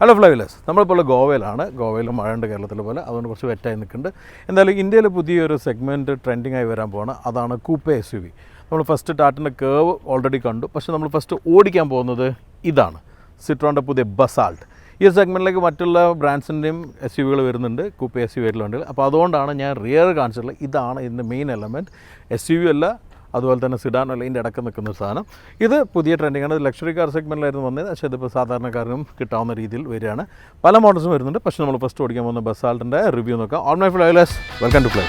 Hello ഫ്ലൈവിലേഴ്സ്, നമ്മളിപ്പോൾ ഗോവയിലാണ്. ഗോവയിൽ മഴയുണ്ട് കേരളത്തിലെ പോലെ, അതുകൊണ്ട് കുറച്ച് വെറ്റായി നിൽക്കുന്നുണ്ട്. എന്തായാലും ഇന്ത്യയിൽ പുതിയൊരു സെഗ്മെൻറ്റ് ട്രെൻഡിങ് ആയി വരാൻ പോവാണ്. അതാണ് കൂപ്പേ SUV. നമ്മൾ ഫസ്റ്റ് ടാറ്റിൻ്റെ കേവ് ഓൾറെഡി കണ്ടു. പക്ഷേ നമ്മൾ ഫസ്റ്റ് ഓടിക്കാൻ പോകുന്നത് ഇതാണ്, സിട്രോണിൻ്റെ പുതിയ ബസാൾട്ട്. ഈ സെഗ്മെൻറ്റിലേക്ക് മറ്റുള്ള ബ്രാൻഡ്സിൻ്റെയും SUVകൾ വരുന്നുണ്ട്, കൂപ്പേ SUV ആയിട്ടുള്ള. അപ്പോൾ അതുകൊണ്ടാണ് ഞാൻ റിയർ കാണിച്ചിട്ടുള്ളത്. ഇതാണ് ഇതിൻ്റെ മെയിൻ എലമെൻറ്റ്. SUV അല്ല, അതുപോലെ തന്നെ സിഡാൻ അല്ല, ഇതിൻ്റെ ഇടയ്ക്ക് നിൽക്കുന്ന ഒരു സാധനം. ഇത് പുതിയ ട്രെൻഡിങ്ങാണ്. ലക്ഷറി കാർ സെഗ്മെൻറ്റിലായിരുന്നു വന്നത്, പക്ഷേ ഇതിപ്പോൾ സാധാരണക്കാരനും കിട്ടാവുന്ന രീതിയിൽ വരികയാണ്. പല മോഡൽസും വരുന്നുണ്ട്. പക്ഷേ നമ്മൾ ഫസ്റ്റ് ഓടിക്കാൻ പോകുന്ന ബസാൾട്ടിൻ്റെ റിവ്യൂ നോക്കാം. ഓൺ my flywheelers, welcome to Fly.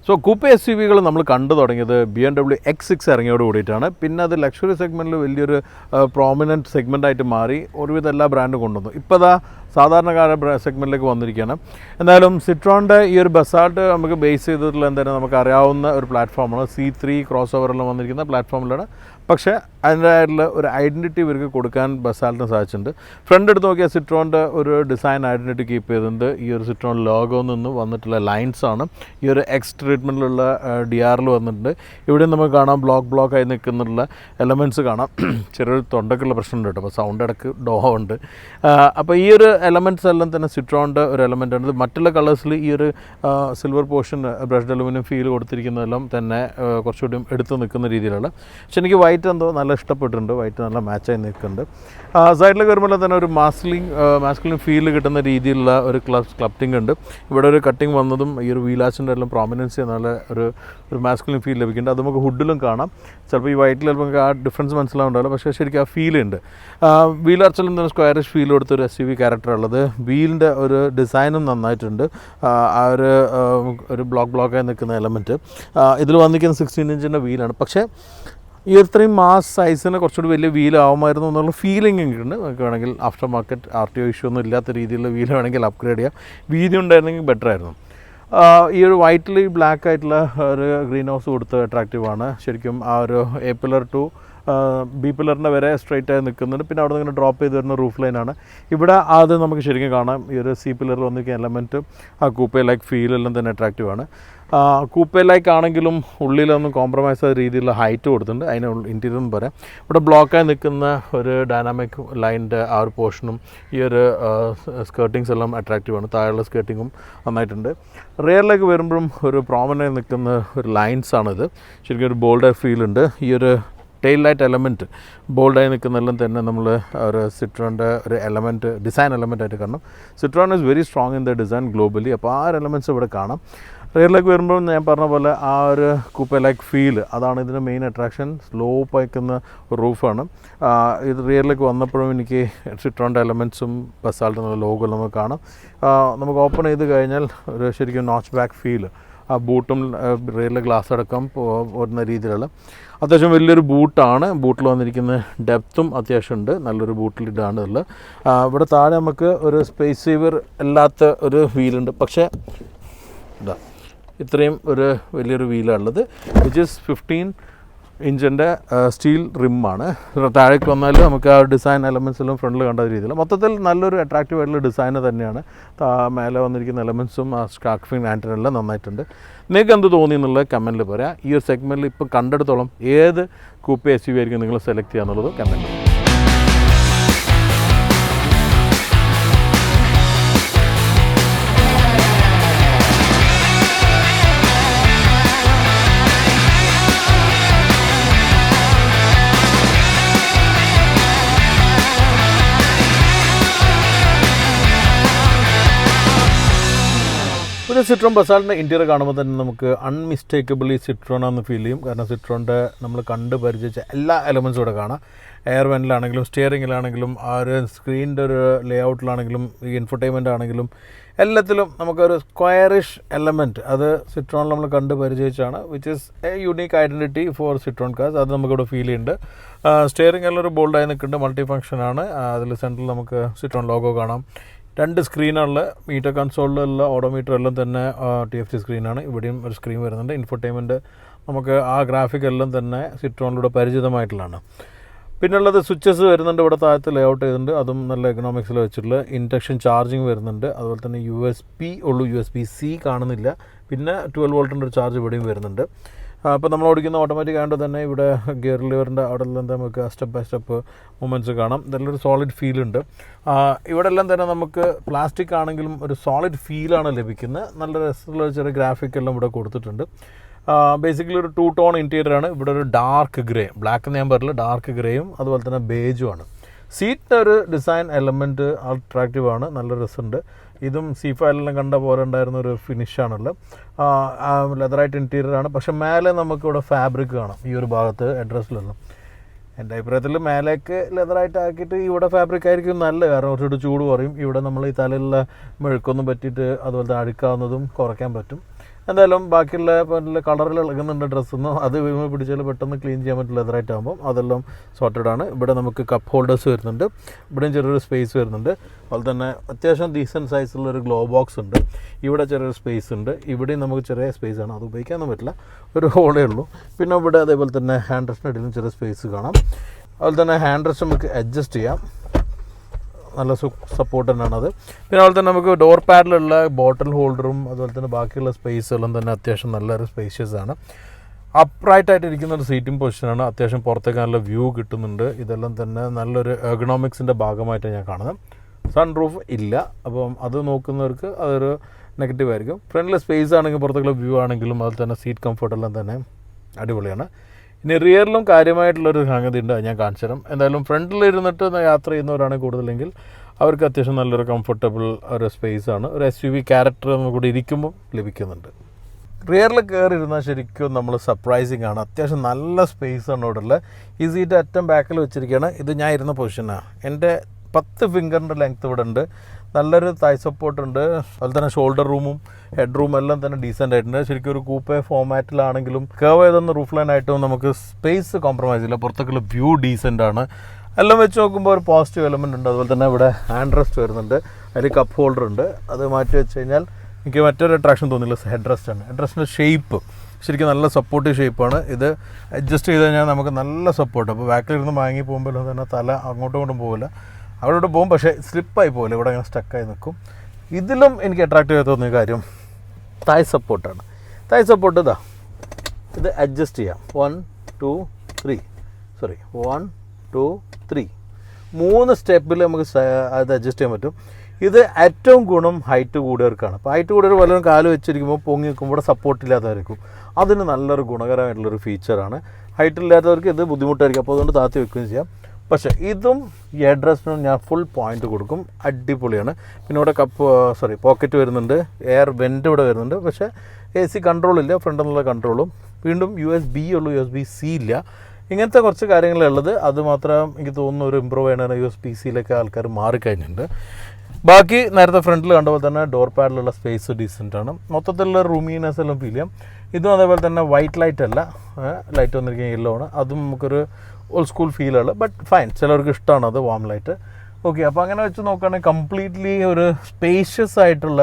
So coupe SUVകൾ നമ്മൾ കണ്ടു തുടങ്ങിയത് BMW X6 ഇറങ്ങിയോട് കൂടിയിട്ടാണ്. പിന്നെ അത് ലക്ഷറി സെഗ്മെൻറ്റിൽ വലിയൊരു പ്രോമിനൻറ്റ് സെഗ്മെൻറ്റായിട്ട് മാറി. ഒരുവിധം എല്ലാ ബ്രാൻഡും കൊണ്ടുവന്നു. ഇപ്പോൾ അതാ സാധാരണക്കാര സെഗ്മെൻറ്റിലേക്ക് വന്നിരിക്കുകയാണ്. എന്തായാലും സിട്രോണിൻ്റെ ഈ ഒരു ബസാൾട്ട് നമുക്ക് ബേസ് ചെയ്തിട്ടുള്ള എന്തായാലും നമുക്ക് അറിയാവുന്ന ഒരു പ്ലാറ്റ്ഫോമാണ്. C3 ക്രോസ് ഓവറെല്ലാം വന്നിരിക്കുന്ന പ്ലാറ്റ്ഫോമിലാണ്. പക്ഷേ അതിൻ്റെതായിട്ടുള്ള ഒരു ഐഡൻറ്റിറ്റി ഇവർക്ക് കൊടുക്കാൻ ബസാൾട്ടിന് സാധിച്ചിട്ടുണ്ട്. ഫ്രണ്ട് എടുത്ത് നോക്കിയാൽ സിട്രോണിൻ്റെ ഒരു ഡിസൈൻ ഐഡൻറ്റിറ്റി കീപ്പ് ചെയ്തിട്ടുണ്ട്. ഈ ഒരു സിട്രോൺ ലോഗോയിൽ നിന്ന് വന്നിട്ടുള്ള ലൈൻസാണ്. ഈ ഒരു എക്സ് ട്രീറ്റ്മെൻറ്റിലുള്ള DRL വന്നിട്ടുണ്ട്. ഇവിടെ നമുക്ക് കാണാം ബ്ലോക്കായി നിൽക്കുന്നുള്ള എലമെൻറ്റ്സ് കാണാം. ചെറിയൊരു തൊണ്ടക്കുള്ള പ്രശ്നമുണ്ട് കേട്ടോ, അപ്പോൾ സൗണ്ട് ഇടയ്ക്ക് ഡോ ഉണ്ട്. അപ്പോൾ ഈ ഒരു എലമെൻറ്റ്സ് എല്ലാം തന്നെ സിട്രോണിൻ്റെ ഒരു എലമെൻറ്റാണ്. ഇത് മറ്റുള്ള കളേഴ്സിൽ ഈ ഒരു silver portion brushed aluminium feel കൊടുത്തിരിക്കുന്നതെല്ലാം തന്നെ കുറച്ചുകൂടി എടുത്ത് നിൽക്കുന്ന രീതിയിലുള്ള. പക്ഷെ എനിക്ക് വൈറ്റ് എന്തോ നല്ല ഇഷ്ടപ്പെട്ടിട്ടുണ്ട്. വൈറ്റ് നല്ല മാച്ചായി നിൽക്കുന്നുണ്ട്. സൈഡിലേക്ക് വരുമ്പോൾ തന്നെ ഒരു മാസ്കുലിൻ ഫീൽ കിട്ടുന്ന രീതിയിലുള്ള ഒരു ക്ലപ്റ്റിംഗ് ഉണ്ട്. ഇവിടെ ഒരു കട്ടിങ് വന്നതും ഈ ഒരു വീലാച്ചിൻ്റെ എല്ലാം പ്രോമിനൻസി നല്ല ഒരു മാസ്കുലിൻ ഫീൽ ലഭിക്കുന്നുണ്ട്. അത് നമുക്ക് ഹുഡിലും കാണാം. ചിലപ്പോൾ ഈ വൈറ്റിൽ ചിലപ്പോൾ നമുക്ക് ആ ഡിഫറൻസ് മനസ്സിലാവുന്നുണ്ടാവില്ല, പക്ഷേ ശരിക്കും ആ ഫീൽ ഉണ്ട്. വീലാർച്ചിലും തന്നെ സ്ക്വയറിഷ് ഫീൽ കൊടുത്തൊരു SUV ക്യാരക്ടർ ഉള്ളത്. വീലിൻ്റെ ഒരു ഡിസൈനും നന്നായിട്ടുണ്ട്. ആ ഒരു ബ്ലോക്കായി നിൽക്കുന്ന എലമെൻറ്റ് ഇതിൽ വന്നിരിക്കുന്ന 16 ഇഞ്ചിൻ്റെ വീലാണ്. പക്ഷേ ഈ ഇത്രയും മാസ് സൈസിന് കുറച്ചുകൂടി വലിയ വീലാവുമായിരുന്നു എന്നുള്ള ഫീലിംഗ് ഉണ്ട്. നമുക്ക് വേണമെങ്കിൽ ആഫ്റ്റർ മാർക്കറ്റ് RTO ഇഷ്യൂ ഒന്നും ഇല്ലാത്ത രീതിയിലുള്ള വീൽ വേണമെങ്കിൽ അപ്ഗ്രേഡ് ചെയ്യാം. വീതി ഉണ്ടായിരുന്നെങ്കിൽ ബെറ്റർ ആയിരുന്നു. ഈ ഒരു വൈറ്റിൽ ബ്ലാക്ക് ആയിട്ടുള്ള ഒരു ഗ്രീൻ ഹൗസ് കൊടുത്ത് അട്രാക്റ്റീവാണ്. ശരിക്കും ആ ഒരു A പില്ലർ ടു B പില്ലറിൻ്റെ വരെ സ്ട്രൈറ്റ് ആയി നിൽക്കുന്നുണ്ട്. പിന്നെ അവിടെ നിന്ന് ഇങ്ങനെ ഡ്രോപ്പ് ചെയ്ത് വരുന്ന റൂഫ് ലൈനാണ്. ഇവിടെ അത് നമുക്ക് ശരിക്കും കാണാം. ഈ ഒരു C പില്ലറിൽ വന്നിരിക്കുന്ന എലമെൻറ്റ് ആ കൂപ്പേ ലൈക്ക് ഫീലെല്ലാം തന്നെ അട്രാക്റ്റീവാണ്. കൂപ്പേ ലൈക്ക് ആണെങ്കിലും ഉള്ളിലൊന്നും കോംപ്രമൈസ് ആയ രീതിയിലുള്ള ഹൈറ്റ് കൊടുത്തിട്ടുണ്ട്. അതിന് ഇൻറ്റീരിയർ എന്ന് പറയാം. ഇവിടെ ബ്ലോക്കായി നിൽക്കുന്ന ഒരു ഡൈനാമിക് ലൈനിൻ്റെ ആ ഒരു പോർഷനും ഈ ഒരു സ്കേർട്ടിങ്സ് എല്ലാം അട്രാക്റ്റീവാണ്. താഴെയുള്ള സ്കേർട്ടിങ്ങും നന്നായിട്ടുണ്ട്. റിയറിലേക്ക് വരുമ്പോഴും ഒരു പ്രോമിനൻ്റ് നിൽക്കുന്ന ഒരു ലൈൻസാണിത്. ശരിക്കും ഒരു ബോൾഡ് ഫീലുണ്ട്. ഈ ഒരു ടെയിൽ ലൈറ്റ് എലമെൻറ്റ് ബോൾഡായി നിൽക്കുന്നതെല്ലാം തന്നെ നമ്മൾ ഒരു സിട്രോണിൻ്റെ ഒരു എലമെൻറ്റ് ഡിസൈൻ എലമെൻറ്റായിട്ട് കാണണം. Citroen is very strong in the design globally. അപ്പോൾ ആ ഒരു എലമെൻറ്റ്സ് ഇവിടെ കാണാം. റിയറിലേക്ക് വരുമ്പോൾ ഞാൻ പറഞ്ഞ പോലെ ആ ഒരു കൂപ്പേ ലൈക്ക് ഫീൽ അതാണ് ഇതിൻ്റെ മെയിൻ അട്രാക്ഷൻ. സ്ലോപ്പ് അയക്കുന്ന റൂഫാണ്. ഇത് റിയറിലേക്ക് വന്നപ്പോഴും എനിക്ക് സിട്രോണിൻ്റെ എലമെൻറ്റ്സും ബസാൾട്ട് എന്നുള്ള ലോഗോ നമുക്ക് കാണാം. നമുക്ക് ഓപ്പൺ ചെയ്ത് കഴിഞ്ഞാൽ ഒരു ശരിക്കും നോച്ച് ബാക്ക് ഫീൽ. ആ ബൂട്ടും റിയറിലെ ഗ്ലാസ് അടക്കം വരുന്ന രീതിയിലുള്ള അത്യാവശ്യം വലിയൊരു ബൂട്ടാണ്. ബൂട്ടിൽ വന്നിരിക്കുന്ന ഡെപ്തും അത്യാവശ്യമുണ്ട്. നല്ലൊരു ബൂട്ടിലിട്ടാണ് ഉള്ളത്. ഇവിടെ താഴെ നമുക്ക് ഒരു സ്പേസ് സേവർ അല്ലാത്ത ഒരു വീലുണ്ട്. പക്ഷേ ഇതാ ഇത്രയും ഒരു വലിയൊരു വീലാണുള്ളത്. വിച്ച് ഈസ് 15 ഇഞ്ചിൻ്റെ സ്റ്റീൽ റിമ്മാണ്. താഴേക്ക് വന്നാൽ നമുക്ക് ആ ഡിസൈൻ എലമെൻറ്റ്സ് എല്ലാം ഫ്രണ്ടിൽ കണ്ട രീതിയിൽ മൊത്തത്തിൽ നല്ലൊരു അട്രാക്റ്റീവ് ആയിട്ടുള്ള ഡിസൈന് തന്നെയാണ്. മേലെ വന്നിരിക്കുന്ന എലമെൻറ്റ്സും ആ സ്കാർഫിങ് ആൻറ്റനെല്ലാം നന്നായിട്ടുണ്ട്. നിങ്ങൾക്ക് എന്ത് തോന്നി എന്നുള്ളത് കമൻറ്റിൽ പറയാം. ഈ ഒരു സെഗ്മെൻറ്റിൽ ഇപ്പോൾ കണ്ടെടുത്തോളം ഏത് കൂപ്പേ SUV ആയിരിക്കും നിങ്ങൾ സെലക്ട് ചെയ്യുക എന്നുള്ളത് കമൻറ്റിൽ. ഒരു സിട്രോൺ ബസാൾട്ടിൻ്റെ ഇൻറ്റീരിയർ കാണുമ്പോൾ തന്നെ നമുക്ക് അൺമിസ്റ്റേക്കബിളി സിട്രോണാന്ന് ഫീൽ ചെയ്യും. കാരണം സിട്രോണിൻ്റെ നമ്മൾ കണ്ട് പരിചയിച്ച എല്ലാ എലമെൻസും ഇവിടെ കാണാം. എയർ വെൻറ്റിലാണെങ്കിലും സ്റ്റിയറിങ്ങിലാണെങ്കിലും ആ ഒരു സ്ക്രീനിൻ്റെ ഒരു ലേ ഔട്ടിലാണെങ്കിലും ഈ ഇൻഫർടൈൻമെൻ്റ് ആണെങ്കിലും എല്ലാത്തിലും നമുക്കൊരു സ്ക്വയറിഷ് എലമെൻറ്റ് അത് സിട്രോണിൽ നമ്മൾ കണ്ട് പരിചയിച്ചാണ്. Which is a unique identity for Citroen cars. അത് നമുക്കിവിടെ ഫീൽ ചെയ്യുന്നുണ്ട്. സ്റ്റിയറിംഗ് എല്ലാം ഒരു ബോൾഡായി നിൽക്കുന്നുണ്ട്. മൾട്ടി ഫംഗ്ഷനാണ്. അതിൽ സെൻട്രൽ നമുക്ക് സിട്രോൺ ലോഗോ കാണാം. 2 സ്ക്രീനുള്ള മീറ്റർ കൺസോളിലുള്ള ഓഡോമീറ്റർ എല്ലാം തന്നെ TFT സ്ക്രീനാണ്. ഇവിടെയും ഒരു സ്ക്രീൻ വരുന്നുണ്ട്. ഇൻഫോർടൈൻമെൻറ്റ് നമുക്ക് ആ ഗ്രാഫിക് എല്ലാം തന്നെ സിട്രോണിലൂടെ പരിചിതമായിട്ടുള്ളതാണ്. പിന്നുള്ളത് സ്വിച്ചസ് വരുന്നുണ്ട്. ഇവിടെ താഴത്ത് ലേഔട്ട് ചെയ്തിട്ടുണ്ട്. അതും നല്ല എക്കണോമിക്സിൽ വെച്ചിട്ടുള്ള ഇൻഡക്ഷൻ ചാർജിങ് വരുന്നുണ്ട്. അതുപോലെ തന്നെ USB ഉള്ളൂ, USB-C കാണുന്നില്ല. പിന്നെ 12 വോൾട്ടിൻ്റെ ഒരു ചാർജ് ഇവിടെയും വരുന്നുണ്ട്. അപ്പോൾ നമ്മൾ ഓടിക്കുന്ന ഓട്ടോമാറ്റിക് ആയതുകൊണ്ട് തന്നെ ഇവിടെ ഗിയർ ലിവറിൻ്റെ അവിടെ എല്ലാം നമുക്ക് സ്റ്റെപ്പ് ബൈ സ്റ്റെപ്പ് മൂവ്മെൻറ്റ്സ് കാണാം. ഇതെല്ലാം സോളിഡ് ഫീലുണ്ട്. ഇവിടെ എല്ലാം തന്നെ നമുക്ക് പ്ലാസ്റ്റിക് ആണെങ്കിലും ഒരു സോളിഡ് ഫീലാണ് ലഭിക്കുന്നത്. നല്ല രസമുള്ള ചെറിയ ഗ്രാഫിക് എല്ലാം ഇവിടെ കൊടുത്തിട്ടുണ്ട്. ബേസിക്കലി ഒരു 2 ടോൺ ഇൻറ്റീരിയറാണ്. ഇവിടെ ഒരു ഡാർക്ക് ഗ്രേ, ബ്ലാക്ക് എന്ന് ഞാൻ പറഞ്ഞില്ല, ഡാർക്ക് ഗ്രേയും അതുപോലെ തന്നെ ബേജുമാണ്. സീറ്റിൻ്റെ ഒരു ഡിസൈൻ എലമെൻറ്റ് അട്രാക്റ്റീവാണ്, നല്ല രസമുണ്ട്. ഇതും C5 കണ്ട പോലെ ഉണ്ടായിരുന്ന ഒരു ഫിനിഷാണുള്ളത്. ലെതറായിട്ട് ഇൻറ്റീരിയറാണ്. പക്ഷേ മേലെ നമുക്കിവിടെ ഫാബ്രിക് കാണാം ഈ ഒരു ഭാഗത്ത് അഡ്രസ്സിലെല്ലാം. എൻ്റെ അഭിപ്രായത്തിൽ മേലേക്ക് ലെതറായിട്ട് ആക്കിയിട്ട് ഇവിടെ ഫാബ്രിക് ആയിരിക്കും നല്ലത്. കാരണം കുറച്ചുകൂടി ചൂട് കുറയും. ഇവിടെ നമ്മൾ ഈ തലയിലുള്ള മെഴുക്കൊന്നും പറ്റിയിട്ട് അതുപോലെ തന്നെ അഴുക്കാവുന്നതും കുറയ്ക്കാൻ പറ്റും. എന്തായാലും ബാക്കിയുള്ള കളറിൽ ഇളകുന്നുണ്ട് ഡ്രസ്സൊന്നും, അത് പിടിച്ചാൽ പെട്ടെന്ന് ക്ലീൻ ചെയ്യാൻ പറ്റും ലെതറായിട്ടാകുമ്പോൾ. അതെല്ലാം സോർട്ടഡ് ആണ്. ഇവിടെ നമുക്ക് കപ്പ് ഹോൾഡേഴ്സ് വരുന്നുണ്ട്. ഇവിടെയും ചെറിയൊരു സ്പേസ് വരുന്നുണ്ട്. അതുപോലെ തന്നെ അത്യാവശ്യം ഡീസൻറ്റ് സൈസുള്ളൊരു ഗ്ലോ ബോക്സ് ഉണ്ട്. ഇവിടെ ചെറിയൊരു സ്പേസ് ഉണ്ട്. ഇവിടെയും നമുക്ക് ചെറിയ സ്പേസാണ്, അത് ഉപയോഗിക്കാനൊന്നും പറ്റില്ല, ഒരു ഹോളേ ഉള്ളൂ. പിന്നെ ഇവിടെ അതേപോലെ തന്നെ ഹാൻഡ് റെസ്റ്റിന് ഇടയിലും ചെറിയ സ്പേസ് കാണാം. അതുപോലെ തന്നെ ഹാൻഡ് റെസ്റ്റ് നമുക്ക് അഡ്ജസ്റ്റ് ചെയ്യാം, നല്ല സപ്പോർട്ട് തന്നെയാണത്. പിന്നെ അതുപോലെ തന്നെ നമുക്ക് ഡോർ പാഡിലുള്ള ബോട്ടിൽ ഹോൾഡറും അതുപോലെ തന്നെ ബാക്കിയുള്ള സ്പേസുകളും തന്നെ അത്യാവശ്യം നല്ലൊരു സ്പേഷ്യസ് ആണ്. അപ്രൈറ്റായിട്ട് ഇരിക്കുന്ന ഒരു സീറ്റിംഗ് പൊസിഷനാണ്. അത്യാവശ്യം പുറത്തേക്ക് നല്ല വ്യൂ കിട്ടുന്നുണ്ട്. ഇതെല്ലാം തന്നെ നല്ലൊരു എർഗണോമിക്സിൻ്റെ ഭാഗമായിട്ടാണ് ഞാൻ കാണുന്നത്. സൺ റൂഫ് ഇല്ല, അപ്പം അത് നോക്കുന്നവർക്ക് അതൊരു നെഗറ്റീവ് ആയിരിക്കും. ഫ്രണ്ടിലെ സ്പേസ് ആണെങ്കിൽ പുറത്തേക്കുള്ള വ്യൂ ആണെങ്കിലും അതുപോലെ തന്നെ സീറ്റ് കംഫർട്ടെല്ലാം തന്നെ അടിപൊളിയാണ്. ഇനി റിയറിലും കാര്യമായിട്ടുള്ളൊരു സംഗതി ഉണ്ട്, ഞാൻ കാണിച്ചു തരാം. എന്തായാലും ഫ്രണ്ടിലിരുന്നിട്ട് യാത്ര ചെയ്യുന്നവരാണെങ്കിൽ കൂടുതലെങ്കിൽ അവർക്ക് അത്യാവശ്യം നല്ലൊരു കംഫർട്ടബിൾ ഒരു സ്പേസാണ്. ഒരു SUV ക്യാരക്ടർ കൂടി ഇരിക്കുമ്പോൾ ലഭിക്കുന്നുണ്ട്. റിയറിൽ കയറിയിരുന്നാൽ ശരിക്കും നമ്മൾ സർപ്രൈസിങ് ആണ്. അത്യാവശ്യം നല്ല സ്പേസാണ് ഇവിടെ ഉള്ളത്. ഈ സീറ്റ് അറ്റം ബാക്കിൽ വെച്ചിരിക്കുകയാണ്. ഇത് ഞാൻ ഇരുന്ന പൊസിഷനാണ്. എൻ്റെ 10 ഫിംഗറിൻ്റെ ലെങ്ത്ത് ഇവിടെ ഉണ്ട്. നല്ലൊരു തൈ സപ്പോർട്ടുണ്ട്. അതുപോലെ തന്നെ ഷോൾഡർ റൂമും ഹെഡ് റൂം എല്ലാം തന്നെ ഡീസൻ്റ് ആയിട്ടുണ്ട്. ശരിക്കും ഒരു കൂപ്പേ ഫോമാറ്റിലാണെങ്കിലും കർവ് ചെയ്തൊന്ന് റൂഫ് ലൈൻ ആയിട്ടും നമുക്ക് സ്പേസ് കോംപ്രമൈസ് ഇല്ല. പുറത്തേക്കുള്ള വ്യൂ ഡീസൻ്റ് ആണ്. എല്ലാം വെച്ച് നോക്കുമ്പോൾ ഒരു പോസിറ്റീവ് എലമെൻ്റ് ഉണ്ട്. അതുപോലെ തന്നെ ഇവിടെ ഹാൻഡ് റെസ്റ്റ് വരുന്നുണ്ട്. അതിൽ കപ്പ് ഹോൾഡർ ഉണ്ട്. അത് മാറ്റി വെച്ച് കഴിഞ്ഞാൽ എനിക്ക് മറ്റൊരു അട്രാക്ഷൻ തോന്നില്ല, ഹെഡ് റെസ്റ്റാണ്. ഹെഡ് റെസ്റ്റിൻ്റെ ഷേപ്പ് ശരിക്കും നല്ല സപ്പോർട്ടീവ് ഷേപ്പാണ്. ഇത് അഡ്ജസ്റ്റ് ചെയ്ത് കഴിഞ്ഞാൽ നമുക്ക് നല്ല സപ്പോർട്ട്. അപ്പോൾ ബാക്കിലിരുന്ന് വാങ്ങി പോകുമ്പോൾ തന്നെ തല അങ്ങോട്ടും ഇങ്ങോട്ടും പോകില്ല, അവിടെ പോകും, പക്ഷേ സ്ലിപ്പായി പോകില്ല, ഇവിടെ ഇങ്ങനെ സ്റ്റക്കായി നിൽക്കും. ഇതിലും എനിക്ക് അട്രാക്റ്റീവ് ആയി തോന്നിയ കാര്യം തായ് സപ്പോർട്ടാണ്. തായ് സപ്പോർട്ട് ഇത് അഡ്ജസ്റ്റ് ചെയ്യാം. 1 2 3 3 സ്റ്റെപ്പിൽ നമുക്ക് അത് അഡ്ജസ്റ്റ് ചെയ്യാൻ പറ്റും. ഇത് ഏറ്റവും ഗുണം ഹൈറ്റ് കൂടിയവർക്കാണ്. അപ്പോൾ ഹൈറ്റ് കൂടിയവർ വല്ലതും കാല് വെച്ചിരിക്കുമ്പോൾ പൊങ്ങി നിൽക്കുമ്പോൾ ഇവിടെ സപ്പോർട്ടില്ലാത്തവർക്കും അതിന് നല്ലൊരു ഗുണകരമായിട്ടുള്ളൊരു ഫീച്ചറാണ്. ഹൈറ്റ് ഇല്ലാത്തവർക്ക് ഇത് ബുദ്ധിമുട്ടായിരിക്കും, അപ്പോൾ അതുകൊണ്ട് താത്തി വെക്കുകയും ചെയ്യാം. പക്ഷേ ഇതും ഈ അഡ്രസ്സിനും ഞാൻ ഫുൾ പോയിൻ്റ് കൊടുക്കും, അടിപൊളിയാണ്. പിന്നെ ഇവിടെ പോക്കറ്റ് വരുന്നുണ്ട്, എയർ വെൻ്റ് ഇവിടെ വരുന്നുണ്ട്. പക്ഷേ AC കൺട്രോളില്ല, ഫ്രണ്ടിൽ നിന്നുള്ള കൺട്രോളും. വീണ്ടും USB ഉള്ളൂ, USB-C ഇല്ല. ഇങ്ങനത്തെ കുറച്ച് കാര്യങ്ങളുള്ളത്. അത് മാത്രം എനിക്ക് തോന്നുന്നു ഒരു ഇമ്പ്രൂവ് ചെയ്യണ USB-Cയിലൊക്കെ ആൾക്കാർ മാറിക്കഴിഞ്ഞിട്ടുണ്ട്. ബാക്കി നേരത്തെ ഫ്രണ്ടിൽ കണ്ടപോലെ തന്നെ ഡോർ പാഡിലുള്ള സ്പേസ് ഡീസൻ്റ് ആണ്. മൊത്തത്തിലുള്ള റൂമീനെസ് എല്ലാം ഫീൽ ചെയ്യാം. ഇതും അതേപോലെ തന്നെ വൈറ്റ് ലൈറ്റ് അല്ല, ലൈറ്റ് വന്നിരിക്കുന്ന യെല്ലോ ആണ്. അതും നമുക്കൊരു ഓൾഡ് സ്കൂൾ ഫീലാണ്, ബട്ട് ഫൈൻ, ചിലർക്ക് ഇഷ്ടമാണ് അത് വാം ലൈറ്റ്. ഓക്കെ, അപ്പോൾ അങ്ങനെ വെച്ച് നോക്കുകയാണെങ്കിൽ കംപ്ലീറ്റ്ലി ഒരു സ്പേഷ്യസ് ആയിട്ടുള്ള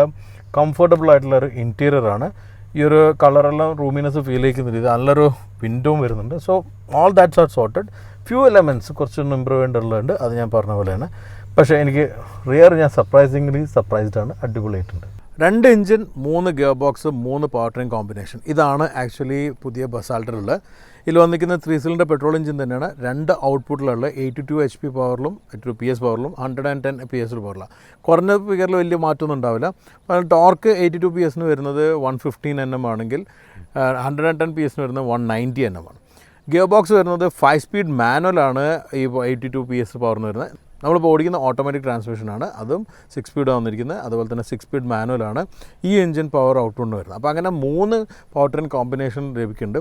കംഫർട്ടബിൾ ആയിട്ടുള്ള ഒരു ഇൻറ്റീരിയറാണ്. ഈ ഒരു കളറെല്ലാം റൂമിനെസ് ഫീൽ ചെയ്യിക്കുന്ന രീതി. നല്ലൊരു വിൻഡോയും വരുന്നുണ്ട്. So all that's are sorted. Few elements കുറച്ചൊന്നും ഇമ്പ്രൂവ് ചെയ്യേണ്ടതുണ്ട്, അത് ഞാൻ പറഞ്ഞ പോലെയാണ്. പക്ഷേ എനിക്ക് റിയർ ഞാൻ സർപ്രൈസ്ഡ് ആണ്, അടിപൊളിയായിട്ടുണ്ട്. 2 engine 3 gear box 3 power train combination. ഇതാണ് ആക്ച്വലി പുതിയ ബസാൾട്ടിലുള്ള. ഇതിൽ വന്നിരിക്കുന്ന 3 സിലിണ്ടർ പെട്രോൾ എഞ്ചിൻ തന്നെയാണ്. 2 ഔട്ട്പുട്ടിലുള്ള 82 HP പവറിലും 82 PS പവറിലും 110 PS പവറിലാണ്. കുറഞ്ഞ ഫിഗറിൽ വലിയ മാറ്റമൊന്നും ഉണ്ടാവില്ല. ടോർക്ക് 82 PS വരുന്നത് 115 Nm ആണെങ്കിൽ 110 PS വരുന്നത് 190 Nm ആണ്. ഗിയർ ബോക്സ് വരുന്നത് 5 സ്പീഡ് മാനുവലാണ്. ഈ 82 PS പവറിന് വരുന്നത്. നമ്മളിപ്പോൾ ഓടിക്കുന്ന ഓട്ടോമാറ്റിക് ട്രാൻസ്മിഷനാണ്, അതും 6 സ്പീഡ് വന്നിരിക്കുന്നത്. അതുപോലെ തന്നെ 6 സ്പീഡ് മാനുവലാണ് ഈ എഞ്ചിൻ പവർ ഔട്ട്പുട്ട് വരുന്നത്. അപ്പോൾ അങ്ങനെ 3 പവർ ട്രെയിൻ കോമ്പിനേഷൻ ലഭിക്കുന്നുണ്ട്.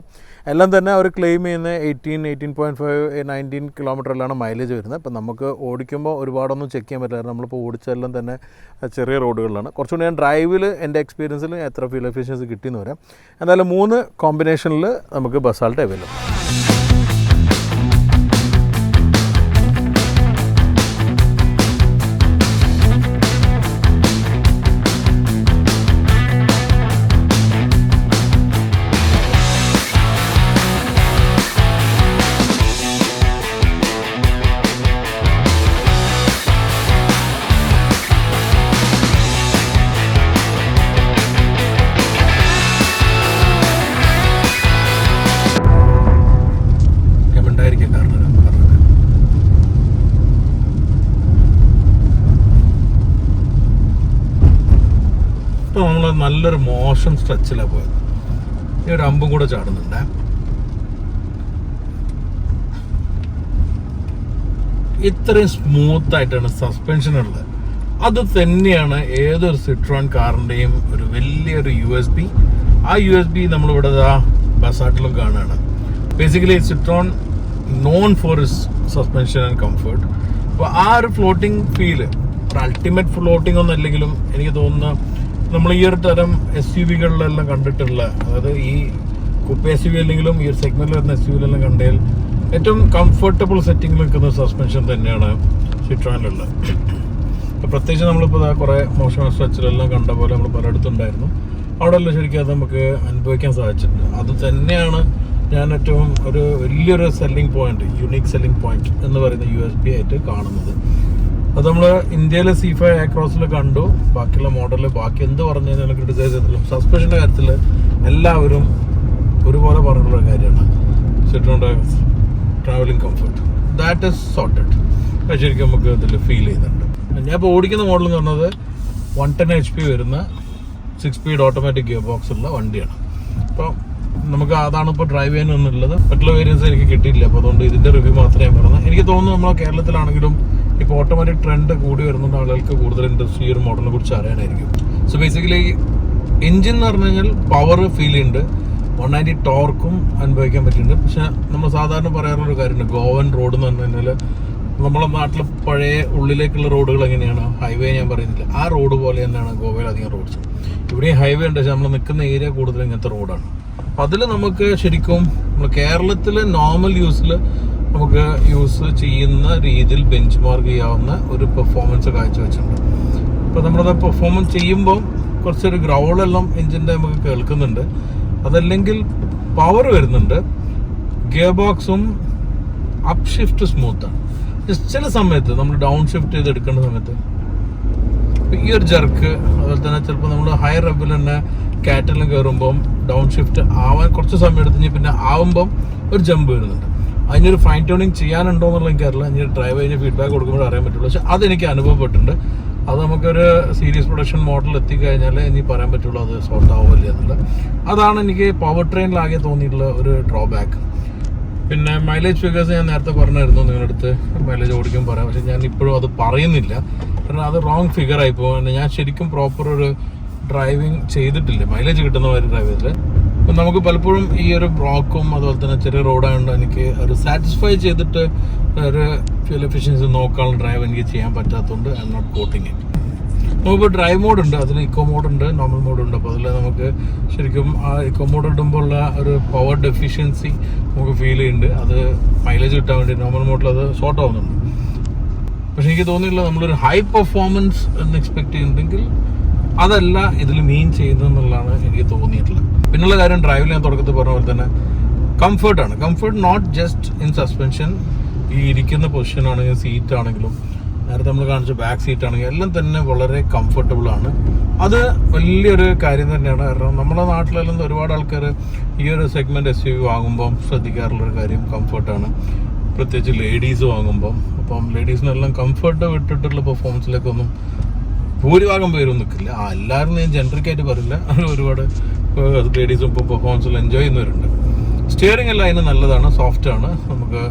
എല്ലാം തന്നെ അവർ ക്ലെയിം ചെയ്യുന്ന 18.5 19 കിലോമീറ്ററിലാണ് മൈലേജ് വരുന്നത്. അപ്പോൾ നമുക്ക് ഓടിക്കുമ്പോൾ ഒരുപാടൊന്നും ചെക്ക് ചെയ്യാൻ പറ്റില്ല. നമ്മളിപ്പോൾ ഓടിച്ചെല്ലാം തന്നെ ചെറിയ റോഡുകളിലാണ്. കുറച്ചുകൂടി ഞാൻ ഡ്രൈവിൽ എൻ്റെ എക്സ്പീരിയൻസിൽ എത്ര ഫ്യൂൽ എഫിഷ്യൻസി കിട്ടിയെന്ന് വരാം. എന്തായാലും 3 കോമ്പിനേഷനിൽ നമുക്ക് ബസാൾട്ട് അവൈലബിൾ. നല്ലൊരു മോശം സ്ട്രെച്ചിലാണ് പോയത്. ഈ ഒരു അമ്പും കൂടെ ചാടുന്നുണ്ട്. ഇത്രയും സ്മൂത്ത് ആയിട്ടാണ് സസ്പെൻഷൻ ഉള്ളത്. അത് തന്നെയാണ് ഏതൊരു സിട്രോൺ കാറിൻ്റെയും ഒരു വലിയൊരു USB. ആ USB നമ്മളിവിടെ ബസാട്ടിലും കാണുകയാണ്. Basically Citroen known for is suspension and comfort. അപ്പോൾ ആ ഒരു ഫ്ലോട്ടിംഗ് ഫീല്, അൾട്ടിമേറ്റ് ഫ്ലോട്ടിംഗ് ഒന്നും അല്ലെങ്കിലും എനിക്ക് തോന്നുന്നു നമ്മൾ ഈ ഒരു തരം SUV-കളിലെല്ലാം കണ്ടിട്ടുള്ള, അതായത് ഈ കുപ്പ SUV അല്ലെങ്കിലും ഈ ഒരു സെഗ്മെന്റിൽ വരുന്ന SUV-ലെല്ലാം കണ്ടാൽ ഏറ്റവും കംഫർട്ടബിൾ സെറ്റിംഗിൽ നിൽക്കുന്ന സസ്പെൻഷൻ തന്നെയാണ് സിട്രോണിലുള്ളത്. പ്രത്യേകിച്ച് നമ്മളിപ്പോൾ കുറേ മോശം സ്ട്രെച്ചിലെല്ലാം കണ്ട പോലെ നമ്മൾ പലയിടത്തുണ്ടായിരുന്നു. അവിടെ എല്ലാം ശരിക്കും അത് നമുക്ക് അനുഭവിക്കാൻ സാധിച്ചിട്ടുണ്ട്. അത് തന്നെയാണ് ഞാൻ ഏറ്റവും ഒരു വലിയൊരു selling point, unique selling point എന്ന് പറയുന്ന USB ആയിട്ട് കാണുന്നത്. അത് നമ്മൾ ഇന്ത്യയിലെ C5 Acrossൽ കണ്ടു. ബാക്കിയുള്ള മോഡലിൽ ബാക്കി എന്ത് പറഞ്ഞു കഴിഞ്ഞാൽ ക്രിട്ടിസൈസ് ചെയ്തിട്ടുള്ളൂ. സസ്പെൻഷൻ്റെ കാര്യത്തിൽ എല്ലാവരും ഒരുപോലെ പറഞ്ഞിട്ടുള്ള കാര്യമാണ് സിട്രോണിൻ്റെ travelling comfort. That is sorted. അത് ശരിക്കും നമുക്ക് ഇതിൽ ഫീൽ ചെയ്യുന്നുണ്ട്. ഞാൻ ഇപ്പോൾ ഓടിക്കുന്ന മോഡൽ എന്ന് പറഞ്ഞത് 110 HP വരുന്ന 6 സ്പീഡ് ഓട്ടോമാറ്റിക് ഗിയർ ബോക്സ് ഉള്ള വണ്ടിയാണ്. അപ്പോൾ നമുക്ക് അതാണ് ഇപ്പോൾ ഡ്രൈവ് ചെയ്യാനുള്ളത്. മറ്റുള്ള വേരിയൻസ് എനിക്ക് കിട്ടിയില്ല. അപ്പോൾ അതുകൊണ്ട് ഇതിൻ്റെ റിവ്യൂ മാത്രമേ ഞാൻ പറഞ്ഞത്. എനിക്ക് തോന്നുന്നു നമ്മളെ കേരളത്തിലാണെങ്കിലും ഇപ്പോൾ ഓട്ടോമാറ്റിക് ട്രെൻഡ് കൂടി വരുന്നുണ്ട്. ആളുകൾക്ക് കൂടുതൽ ഇൻട്രസ്റ്റ് ഈ ഒരു മോഡലിനെ കുറിച്ച് അറിയാനായിരിക്കും. സോ ബേസിക്കലി എൻജിൻ എന്ന് പറഞ്ഞു കഴിഞ്ഞാൽ പവർ ഫീൽ ചെയ്യുന്നുണ്ട്, 190 ടോർക്കും അനുഭവിക്കാൻ പറ്റുന്നുണ്ട്. പക്ഷെ നമ്മൾ സാധാരണ പറയാറുള്ളൊരു കാര്യമുണ്ട്, ഗോവൻ റോഡ് എന്ന് പറഞ്ഞു കഴിഞ്ഞാൽ നമ്മളെ നാട്ടിൽ പഴയ ഉള്ളിലേക്കുള്ള റോഡുകൾ എങ്ങനെയാണ്, ഹൈവേ ഞാൻ പറയുന്നില്ല, ആ റോഡ് പോലെ തന്നെയാണ് ഗോവയിൽ അധികം റോഡ്സ്. ഇവിടെയും ഹൈവേ ഉണ്ട്, പക്ഷെ നമ്മൾ നിൽക്കുന്ന ഏരിയ കൂടുതൽ ഇങ്ങനത്തെ റോഡാണ്. അപ്പം അതിൽ നമുക്ക് ശരിക്കും നമ്മൾ കേരളത്തിൽ നോർമൽ യൂസിൽ നമുക്ക് യൂസ് ചെയ്യുന്ന രീതിയിൽ ബെഞ്ച് മാർക്ക് ചെയ്യാവുന്ന ഒരു പെർഫോമൻസ് കാഴ്ചവെച്ചിട്ടുണ്ട്. ഇപ്പോൾ നമ്മളത് പെർഫോമൻസ് ചെയ്യുമ്പോൾ കുറച്ചൊരു ഗ്രൗളെല്ലാം എഞ്ചിൻ്റെ നമുക്ക് കേൾക്കുന്നുണ്ട്. അതല്ലെങ്കിൽ പവർ വരുന്നുണ്ട്. ഗിയർ ബോക്സും അപ്പ് ഷിഫ്റ്റ് സ്മൂത്താണ്. ചില സമയത്ത് നമ്മൾ ഡൗൺ ഷിഫ്റ്റ് ചെയ്ത് എടുക്കേണ്ട സമയത്ത് ഈ ഒരു ജർക്ക്, അതുപോലെ തന്നെ ചിലപ്പോൾ നമ്മൾ ഹൈ റബ്ബിൽ തന്നെ കാറ്റലിൽ കയറുമ്പം ഡൗൺ ഷിഫ്റ്റ് ആവാൻ കുറച്ച് സമയം എടുത്ത് പിന്നെ ആവുമ്പം ഒരു ജമ്പ് വരുന്നുണ്ട്. അതിനൊരു ഫൈൻ ട്യൂണിങ് ചെയ്യാനുണ്ടോ എന്നുള്ളത് എനിക്കറിയില്ല. ഇനി ഡ്രൈവ് കഴിഞ്ഞ് ഫീഡ്ബാക്ക് കൊടുക്കുമ്പോൾ അറിയാൻ പറ്റുള്ളൂ. പക്ഷെ അതെനിക്ക് അനുഭവപ്പെട്ടിട്ടുണ്ട്. അത് നമുക്കൊരു സീരീസ് പ്രൊഡക്ഷൻ മോഡൽ എത്തിക്കഴിഞ്ഞാൽ ഇനി പറയാൻ പറ്റുള്ളൂ അത് സോർട്ട് ആവില്ല എന്നുള്ളത്. അതാണ് എനിക്ക് പവർ ട്രെയിനിലാകെ തോന്നിയിട്ടുള്ള ഒരു ഡ്രോബാക്ക്. പിന്നെ മൈലേജ് ഫിഗേഴ്സ് ഞാൻ നേരത്തെ പറഞ്ഞായിരുന്നു നിങ്ങളുടെ അടുത്ത്, മൈലേജ് ഓടിക്കും പറയാം. പക്ഷെ ഞാൻ ഇപ്പോഴും അത് പറയുന്നില്ല, കാരണം അത് റോങ് ഫിഗർ ആയിപ്പോൾ ഞാൻ ശരിക്കും പ്രോപ്പർ ഒരു ഡ്രൈവിങ് ചെയ്തിട്ടില്ല മൈലേജ് കിട്ടുന്ന മാതിരി ഡ്രൈവ് ചെയ്തില്ല. അപ്പം നമുക്ക് പലപ്പോഴും ഈ ഒരു ബ്ലോക്കും അതുപോലെ തന്നെ ചെറിയ റോഡായതുകൊണ്ട് എനിക്ക് ഒരു സാറ്റിസ്ഫൈ ചെയ്തിട്ട് ഒരു ഫ്യൂൽ എഫിഷ്യൻസി നോക്കാനുള്ള ഡ്രൈവ് എനിക്ക് ചെയ്യാൻ പറ്റാത്തതുകൊണ്ട് I'm not quoting it. നമുക്കിപ്പോൾ ഡ്രൈവ് മോഡുണ്ട്, അതിൽ ഇക്കോ മോഡുണ്ട്, നോർമൽ മോഡുണ്ട്. അപ്പോൾ അതിൽ നമുക്ക് ശരിക്കും ആ ഇക്കോ മോഡ് ഇടുമ്പോൾ ഉള്ള ഒരു പവർ ഡെഫിഷ്യൻസി നമുക്ക് ഫീൽ ചെയ്യുന്നുണ്ട്. അത് മൈലേജ് കിട്ടാൻ വേണ്ടി നോർമൽ മോഡിൽ അത് ഷോർട്ട് ആവുന്നുണ്ട്. പക്ഷെ എനിക്ക് തോന്നിയില്ല നമ്മളൊരു ഹൈ പെർഫോമൻസ് എന്ന് എക്സ്പെക്ട് ചെയ്യുന്നുണ്ടെങ്കിൽ അതല്ല ഇതിൽ മീൻ ചെയ്യുന്നതെന്നുള്ളതാണ് എനിക്ക് തോന്നിയിട്ടുള്ളത്. പിന്നുള്ള കാര്യം ഡ്രൈവിൽ ഞാൻ തുടക്കത്തിൽ പറഞ്ഞ പോലെ തന്നെ കംഫർട്ടാണ്. Comfort not just in suspension, ഈ ഇരിക്കുന്ന പൊസിഷൻ ആണെങ്കിലും സീറ്റ് ആണെങ്കിലും നേരത്തെ നമ്മൾ കാണിച്ച ബാക്ക് സീറ്റ് ആണെങ്കിലും എല്ലാം തന്നെ വളരെ കംഫർട്ടബിൾ ആണ്. അത് വലിയൊരു കാര്യം തന്നെയാണ്. കാരണം നമ്മുടെ നാട്ടിലെല്ലാം ഒരുപാട് ആൾക്കാർ ഈ ഒരു സെഗ്മെൻറ്റ് SUV വാങ്ങുമ്പം ശ്രദ്ധിക്കാറുള്ളൊരു കാര്യം കംഫർട്ടാണ്, പ്രത്യേകിച്ച് ലേഡീസ് വാങ്ങുമ്പം. അപ്പം ലേഡീസിനെല്ലാം കംഫർട്ട് വിട്ടിട്ടുള്ള പെർഫോമൻസിലേക്കൊന്നും ഭൂരിഭാഗം പേരും നിൽക്കില്ല. എല്ലാവരും ഞാൻ ജനറിക്കായിട്ട് പറയില്ല, ഒരുപാട് ലേഡീസും ഇപ്പോൾ പെർഫോമൻസിൽ എൻജോയ് ചെയ്യുന്നവരുണ്ട്. സ്റ്റിയറിംഗ് എല്ലാം അതിന് നല്ലതാണ്, സോഫ്റ്റാണ്. നമുക്ക്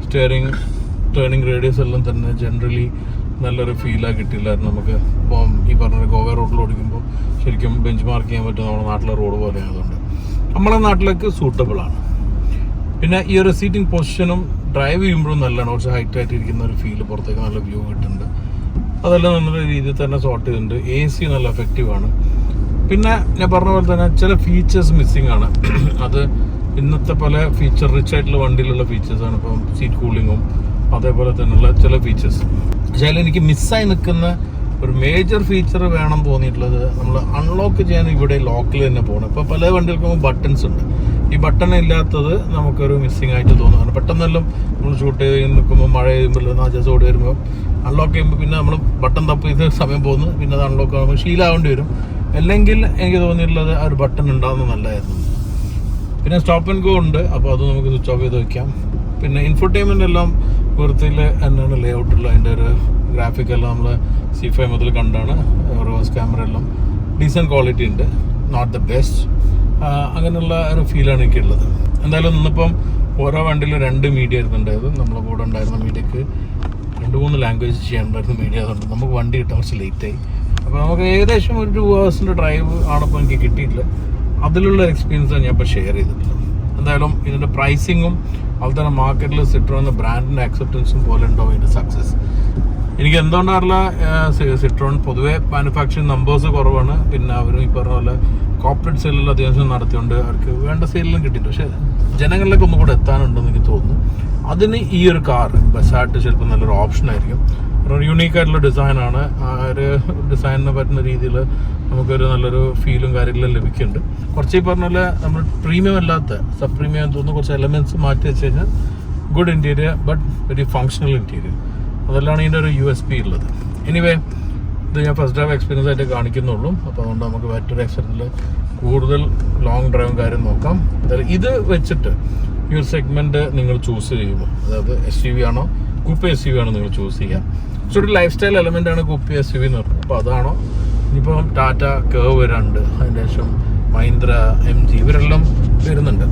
സ്റ്റിയറിംഗ് ടേണിംഗ് റേഡിയസ് എല്ലാം തന്നെ ജനറലി നല്ലൊരു ഫീലാണ് കിട്ടിയില്ലായിരുന്നു നമുക്ക്. ഇപ്പം ഈ പറഞ്ഞ ഗോവ റോഡിൽ ഓടിക്കുമ്പോൾ ശരിക്കും ബെഞ്ച് മാർക്ക് ചെയ്യാൻ പറ്റും നമ്മുടെ നാട്ടിലെ റോഡ് പോലെ ആയതുകൊണ്ട് നമ്മളെ നാട്ടിലേക്ക് സൂട്ടബിളാണ്. പിന്നെ ഈ ഒരു സീറ്റിംഗ് പൊസിഷനും ഡ്രൈവ് ചെയ്യുമ്പോഴും നല്ലതാണ്. കുറച്ച് ഹൈറ്റ് ആയിട്ട് ഇരിക്കുന്ന ഒരു ഫീല്, പുറത്തേക്ക് നല്ല വ്യൂ കിട്ടുന്നുണ്ട്. അതെല്ലാം നല്ല രീതിയിൽ തന്നെ സോർട്ട് ചെയ്തിട്ടുണ്ട്. AC നല്ല എഫക്റ്റീവാണ്. പിന്നെ ഞാൻ പറഞ്ഞ പോലെ തന്നെ ചില ഫീച്ചേഴ്സ് മിസ്സിംഗ് ആണ്. അത് ഇന്നത്തെ പല ഫീച്ചർ റിച്ച് ആയിട്ടുള്ള വണ്ടിയിലുള്ള ഫീച്ചേഴ്സാണ്. ഇപ്പം സീറ്റ് കൂളിങ്ങും അതേപോലെ തന്നെയുള്ള ചില ഫീച്ചേഴ്സ്. പക്ഷേ എനിക്ക് മിസ്സായി നിൽക്കുന്ന ഒരു മേജർ ഫീച്ചർ വേണം തോന്നിയിട്ടുള്ളത്, നമ്മൾ അൺലോക്ക് ചെയ്യാൻ ഇവിടെ ലോക്കിൽ തന്നെ പോകണം. ഇപ്പോൾ പല വണ്ടികൾക്കും ബട്ടൺസ് ഉണ്ട്. ഈ ബട്ടൺ ഇല്ലാത്തത് നമുക്കൊരു മിസ്സിങ് ആയിട്ട് തോന്നുകയാണ്. പെട്ടെന്നെല്ലാം നമ്മൾ ഷൂട്ട് ചെയ്ത് നിൽക്കുമ്പോൾ മഴ ചെയ്യുമ്പോൾ നാജസ് ഓടി വരുമ്പോൾ അൺലോക്ക് ചെയ്യുമ്പോൾ പിന്നെ നമ്മൾ ബട്ടൺ തപ്പ് ചെയ്ത് സമയം പോകുന്നു, പിന്നെ അത് അൺലോക്ക് ആകുമ്പോൾ ശീലമാവേണ്ടി വരും. അല്ലെങ്കിൽ എനിക്ക് തോന്നിയിട്ടുള്ളത് ആ ഒരു ബട്ടൺ ഉണ്ടാകുന്നത് നല്ലതായിരുന്നു. പിന്നെ സ്റ്റോപ്പ് ആൻഡ് ഗോ ഉണ്ട്, അപ്പോൾ അത് നമുക്ക് സ്വിച്ച് ഓഫ് ചെയ്ത് വയ്ക്കാം. പിന്നെ ഇൻഫോർടൈൻമെൻ്റ് എല്ലാം വൃത്തിയിൽ തന്നെയാണ് ലേ ഔട്ടുള്ള. അതിൻ്റെ ഒരു ഗ്രാഫിക് എല്ലാം നമ്മൾ C5 മുതൽ കണ്ടാണ്. റിവേഴ്സ് ക്യാമറ എല്ലാം ഡീസൻറ്റ് ക്വാളിറ്റി ഉണ്ട്. Not the best. അങ്ങനെയുള്ള ഒരു ഫീലാണ് എനിക്കുള്ളത്. എന്തായാലും ഇന്നിപ്പം ഓരോ വണ്ടിയിലും 2 മീഡിയ ഇരുന്നുണ്ടായത്. നമ്മളെ കൂടെ ഉണ്ടായിരുന്ന മീഡിയക്ക് 2-3 ലാംഗ്വേജ് ചെയ്യാനുണ്ടായിരുന്ന മീഡിയ. അതുകൊണ്ട് നമുക്ക് വണ്ടി കിട്ടാൻ കുറച്ച് ലേറ്റായി. അപ്പോൾ നമുക്ക് ഏകദേശം ഒരു 2 hours ഡ്രൈവ് ആണിപ്പോൾ എനിക്ക് കിട്ടിയിട്ടില്ല. അതിലുള്ള എക്സ്പീരിയൻസാണ് ഞാൻ ഇപ്പോൾ ഷെയർ ചെയ്തിട്ടുള്ളത്. എന്തായാലും ഇതിൻ്റെ പ്രൈസിങ്ങും അതുപോലെ തന്നെ മാർക്കറ്റിൽ സിട്രോൺ എന്ന ബ്രാൻഡിൻ്റെ ആക്സെപ്റ്റൻസും പോലെ ഉണ്ടാവും ഇതിൻ്റെ സക്സസ്. എനിക്ക് എന്തുകൊണ്ടറിയില്ല, സിട്രോൺ പൊതുവേ മാനുഫാക്ചറിങ് നമ്പേഴ്സ് കുറവാണ്. പിന്നെ അവരും ഈ പറഞ്ഞ പോലെ കോർപ്പറേറ്റ് സെയിലിൽ അത്യാവശ്യം നടത്തിയുണ്ട്, അവർക്ക് വേണ്ട സെയിലെല്ലാം കിട്ടിയിട്ടുണ്ട്. പക്ഷേ ജനങ്ങളിലേക്ക് ഒന്നും കൂടെ എത്താനുണ്ടെന്ന് എനിക്ക് തോന്നുന്നു. അതിന് ഈ ഒരു കാർ ബസാട്ട് ചിലപ്പോൾ നല്ലൊരു ഓപ്ഷനായിരിക്കും. യൂണീക്കായിട്ടുള്ള ഡിസൈനാണ്. ആ ഒരു ഡിസൈനിന് പറ്റുന്ന രീതിയിൽ നമുക്കൊരു നല്ലൊരു ഫീലും കാര്യങ്ങളും ലഭിക്കുന്നുണ്ട്. കുറച്ച് ഈ പറഞ്ഞ പോലെ നമ്മൾ പ്രീമിയം അല്ലാത്ത സബ് പ്രീമിയം തോന്നുന്ന കുറച്ച് എലമെൻറ്റ്സ് മാറ്റി വെച്ച് കഴിഞ്ഞാൽ good interior but very functional interior. അതെല്ലാം ഇതിൻ്റെ ഒരു USP ഉള്ളത്. എനിവേ, ഇത് ഞാൻ ഫസ്റ്റ് ഡ്രൈവ് എക്സ്പീരിയൻസ് ആയിട്ട് കാണിക്കുന്നുള്ളൂ. അപ്പോൾ അതുകൊണ്ട് നമുക്ക് മറ്റൊരു എക്സ്പീരിയൻസിൽ കൂടുതൽ ലോങ് ഡ്രൈവും കാര്യം നോക്കാം. അതായത് ഇത് വെച്ചിട്ട് ഈ ഒരു സെഗ്മെൻറ്റ് നിങ്ങൾ ചൂസ് ചെയ്യുമ്പോൾ, അതായത് SUV ആണോ കൂപ്പ SUV ആണോ നിങ്ങൾ ചൂസ് ചെയ്യുക. പക്ഷെ ഒരു ലൈഫ് സ്റ്റൈൽ എലമെൻ്റ് ആണ് കൂപ്പ SUV എന്ന് പറയുന്നത്. അപ്പോൾ അതാണോ, ഇനിയിപ്പം ടാറ്റ കേവ് വരാനുണ്ട്, അതിന് ശേഷം മഹീന്ദ്ര MG ഇവരെല്ലാം വരുന്നുണ്ട്.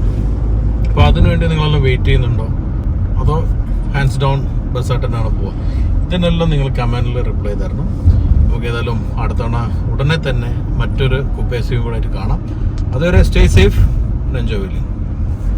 അപ്പോൾ അതിനുവേണ്ടി നിങ്ങളെല്ലാം വെയിറ്റ് ചെയ്യുന്നുണ്ടോ, അതോ ഹാൻഡ്സ് ഡൗൺ ബസാട്ടനാണ് പോവുക? ഇതിനെല്ലാം നിങ്ങൾ കമൻറ്റിൽ റിപ്ലൈ തരണം. നമുക്ക് ഏതായാലും അടുത്തവണ ഉടനെ തന്നെ മറ്റൊരു കൂപ്പ SUV കൂടെ ആയിട്ട് കാണാം. അതുവരെ സ്റ്റേ സേഫ് ആൻഡ് എൻജോയ്.